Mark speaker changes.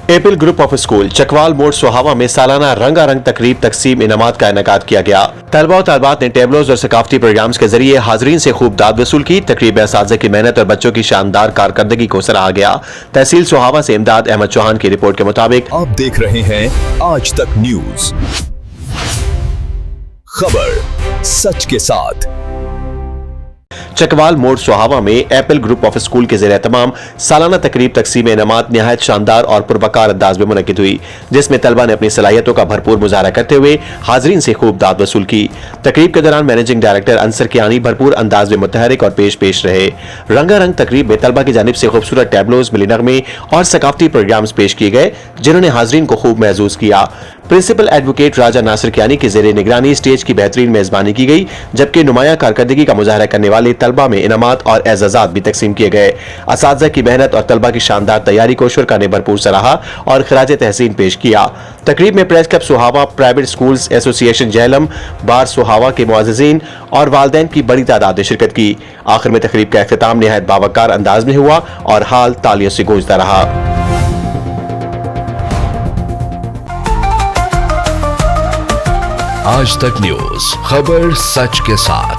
Speaker 1: Apple group of school Chakwal मोड़ सोहावा में सालाना रंगारंग तकरीब तकसीम इनामात का इनेकाद किया गया। तलबा और तालबात ने टेबलोज और सकाफती प्रोग्राम्स के जरिए हाजरीन से खूब दाद वसूल की। तकरीब में असातिज़ा की मेहनत और बच्चों की शानदार कारकर्दगी को सराहा गया। तहसील सोहावा से इमदाद अहमद चौहान की रिपोर्ट के मुताबिक
Speaker 2: आप देख रहे हैं आज तक न्यूज, खबर सच के साथ।
Speaker 1: चकवाल मोड़ सोहावा में एपल ग्रुप ऑफ स्कूल के ज़ेर तमाम सालाना तकरीब तकसीम इनामात निहायत शानदार और पुरबकार अंदाज में मुनक्किद हुई, जिसमें तलबा ने अपनी सलाहियतों का भरपूर मुजाहरा करते हुए हाजरीन से खूब दाद वसूल की। तकरीब के दौरान मैनेजिंग डायरेक्टर अंसर कियानी भरपूर अंदाज में मुतहरिक और पेश रहे। रंगारंग तकरीब में तलबा की जानिब से खूबसूरत टैबलोज, मिली नगमे और सकाफती प्रोग्राम्स पेश किए गए, जिन्होंने हाजरीन को खूब महसूस किया। प्रिंसिपल एडवोकेट राजा नासिर कियानी की ज़ेरे निगरानी स्टेज की बेहतरीन मेजबानी की गई, जबकि नुमाया कारकर्दगी का मुजाहरा करने वाले तलबा में इनामात और एजाजात भी तकसीम किए गए। असातिज़ा की मेहनत और तलबा की शानदार तैयारी को शुरा ने भरपूर सराहा और खराज तहसीन पेश किया। तकरीब में press club Sohawa, private schools association Jhelum, bar Sohawa के मुअज़्ज़िज़ीन और वालिदैन की बड़ी तादाद ने शिरकत की। आखिर में तकरीब का इख्तिताम निहायत बावकार अंदाज में हुआ और हाल तालियों से गूंजता रहा।
Speaker 2: आज तक न्यूज, खबर सच के साथ।